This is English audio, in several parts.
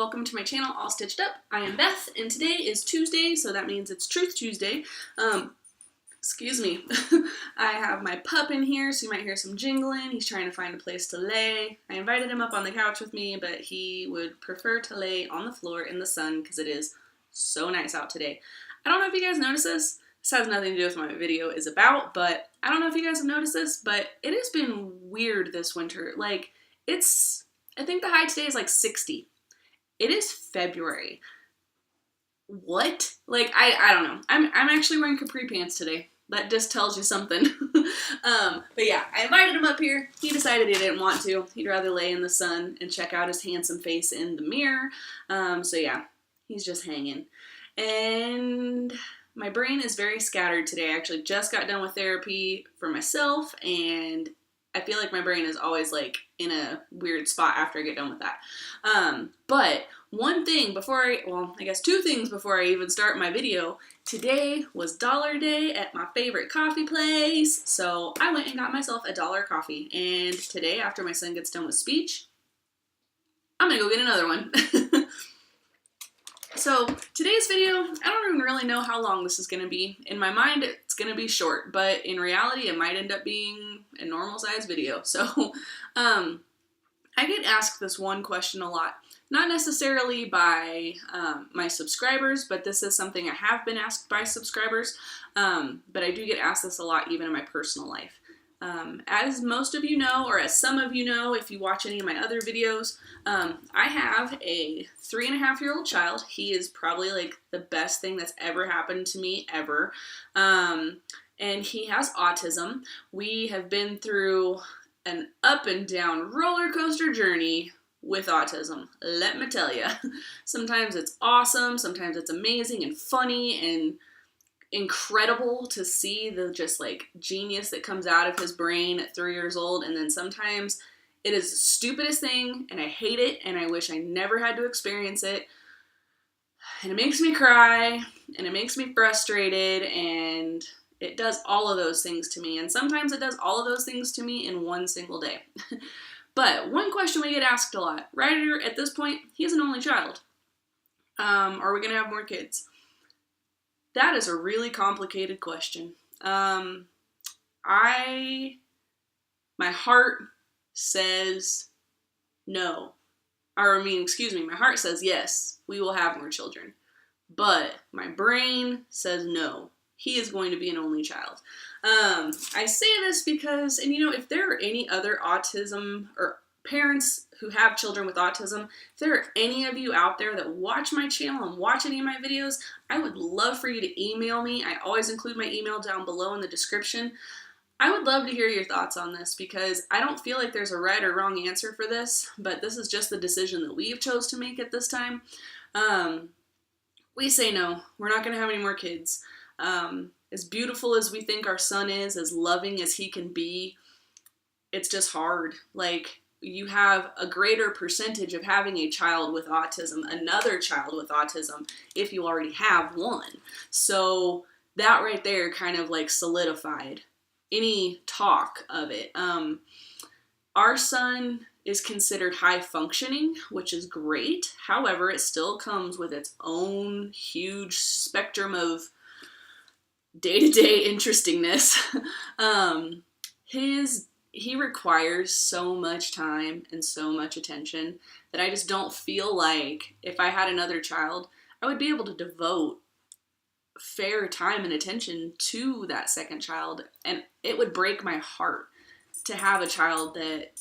welcome to my channel, All Stitched Up. I am Beth, and today is Tuesday, so that means it's Truth Tuesday. Excuse me. I have my pup in here, so you might hear some jingling. He's trying to find a place to lay. I invited him up on the couch with me, but he would prefer to lay on the floor in the sun because it is so nice out today. I don't know if you guys notice this. This has nothing to do with what my video is about, but I don't know if you guys have noticed this, but it has been weird this winter. Like, I think the high today is like 60. It is February. What? Like, I don't know. I'm actually wearing capri pants today. That just tells you something. But yeah, I invited him up here. He decided he didn't want to. He'd rather lay in the sun and check out his handsome face in the mirror. So yeah, he's just hanging. And my brain is very scattered today. I actually just got done with therapy for myself, and I feel like my brain is always like in a weird spot after I get done with that. But one thing I guess two things before I even start my video. Today was dollar day at my favorite coffee place. So I went and got myself a $1 coffee. And today, after my son gets done with speech, I'm gonna go get another one. So today's video, I don't even really know how long this is going to be. In my mind, it's going to be short, but in reality, it might end up being a normal size video. So I get asked this one question a lot, not necessarily by my subscribers, but this is something I have been asked by subscribers, but I do get asked this a lot even in my personal life. As most of you know, or as some of you know, if you watch any of my other videos, I have a 3.5-year-old child. He is probably like the best thing that's ever happened to me ever. And he has autism. We have been through an up and down roller coaster journey with autism. Let me tell you, sometimes it's awesome. Sometimes it's amazing and funny and incredible to see the just like genius that comes out of his brain at 3 years old, and then sometimes it is the stupidest thing and I hate it and I wish I never had to experience it, and it makes me cry and it makes me frustrated, and it does all of those things to me, and sometimes it does all of those things to me in one single day. But one question we get asked a lot, Ryder at this point, he's an only child. Are we gonna have more kids? That is a really complicated question. My heart says no. My heart says yes, we will have more children. But my brain says no. He is going to be an only child. I say this because, and if there are any other autism or parents who have children with autism, if there are any of you out there that watch my channel and watch any of my videos, I would love for you to email me. I always include my email down below in the description. I would love to hear your thoughts on this because I don't feel like there's a right or wrong answer for this, but this is just the decision that we've chose to make at this time. We say no. We're not going to have any more kids. As beautiful as we think our son is, as loving as he can be, it's just hard. Like, you have a greater percentage of having a child with autism, another child with autism, if you already have one. So that right there kind of like solidified any talk of it. Our son is considered high functioning, which is great. However, it still comes with its own huge spectrum of day-to-day interestingness. He requires so much time and so much attention that I just don't feel like if I had another child, I would be able to devote fair time and attention to that second child. And it would break my heart to have a child that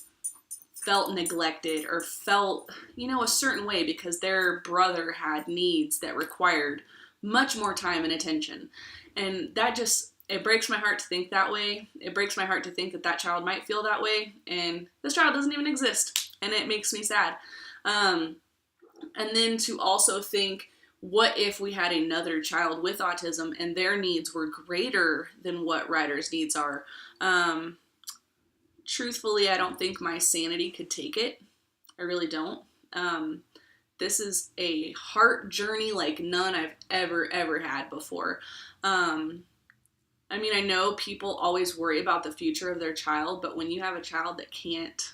felt neglected or felt, a certain way because their brother had needs that required much more time and attention. And it breaks my heart to think that way. It breaks my heart to think that that child might feel that way, and this child doesn't even exist, and it makes me sad. And then to also think, what if we had another child with autism and their needs were greater than what Ryder's needs are? Truthfully, I don't think my sanity could take it. I really don't. This is a heart journey like none I've ever had before. I know people always worry about the future of their child, but when you have a child that can't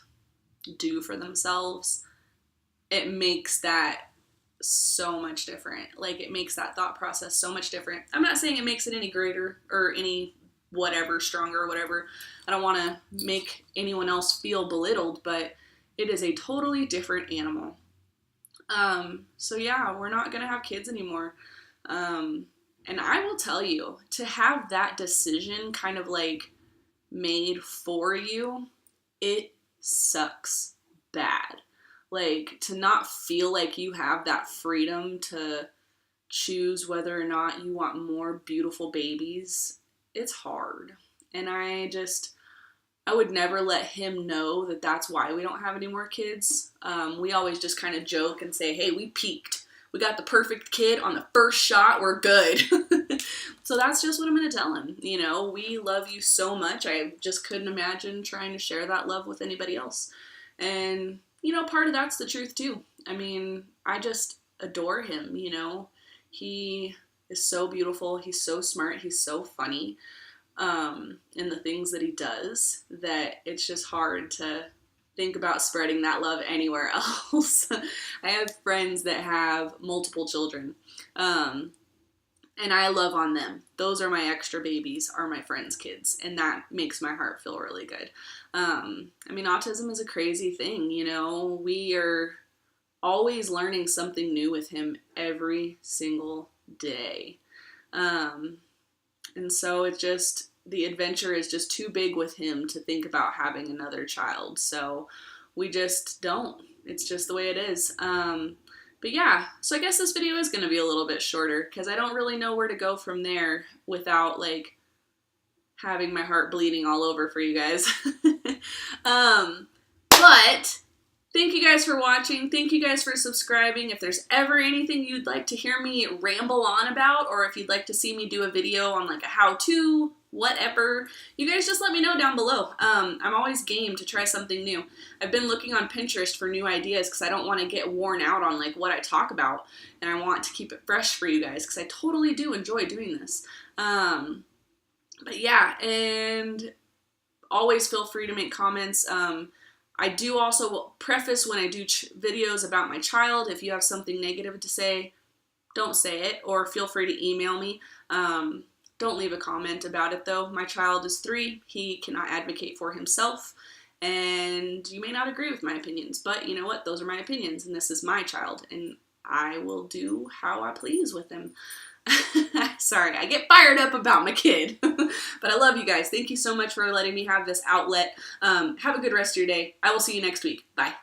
do for themselves, it makes that so much different. Like, it makes that thought process so much different. I'm not saying it makes it any greater or any whatever, stronger or whatever. I don't want to make anyone else feel belittled, but it is a totally different animal. So yeah, we're not going to have kids anymore. And I will tell you, to have that decision kind of like made for you, it sucks bad. Like, to not feel like you have that freedom to choose whether or not you want more beautiful babies, it's hard. And I would never let him know that that's why we don't have any more kids. We always just kind of joke and say, hey, we peaked. We got the perfect kid on the first shot. We're good. So that's just what I'm going to tell him. You know, we love you so much. I just couldn't imagine trying to share that love with anybody else. And, you know, part of that's the truth too. I mean, I just adore him, you know. He is so beautiful. He's so smart. He's so funny. In the things that he does, that it's just hard to think about spreading that love anywhere else. I have friends that have multiple children, and I love on them. Those are my extra babies, are my friends' kids, and that makes my heart feel really good. I mean, autism is a crazy thing, you know. We are always learning something new with him every single day. And so it's just, the adventure is just too big with him to think about having another child. So we just don't. It's just the way it is. But yeah, so I guess this video is going to be a little bit shorter because I don't really know where to go from there without like having my heart bleeding all over for you guys. But thank you guys for watching. Thank you guys for subscribing. If there's ever anything you'd like to hear me ramble on about, or if you'd like to see me do a video on like a how-to, whatever, you guys just let me know down below. I'm always game to try something new. I've been looking on Pinterest for new ideas because I don't want to get worn out on like what I talk about, and I want to keep it fresh for you guys because I totally do enjoy doing this. But yeah, and always feel free to make comments. I do also preface when I do videos about my child. If you have something negative to say, don't say it, or feel free to email me. Don't leave a comment about it though. My child is 3. He cannot advocate for himself, and you may not agree with my opinions, but you know what? Those are my opinions, and this is my child, and I will do how I please with him. Sorry, I get fired up about my kid. But I love you guys. Thank you so much for letting me have this outlet. Have a good rest of your day. I will see you next week. Bye.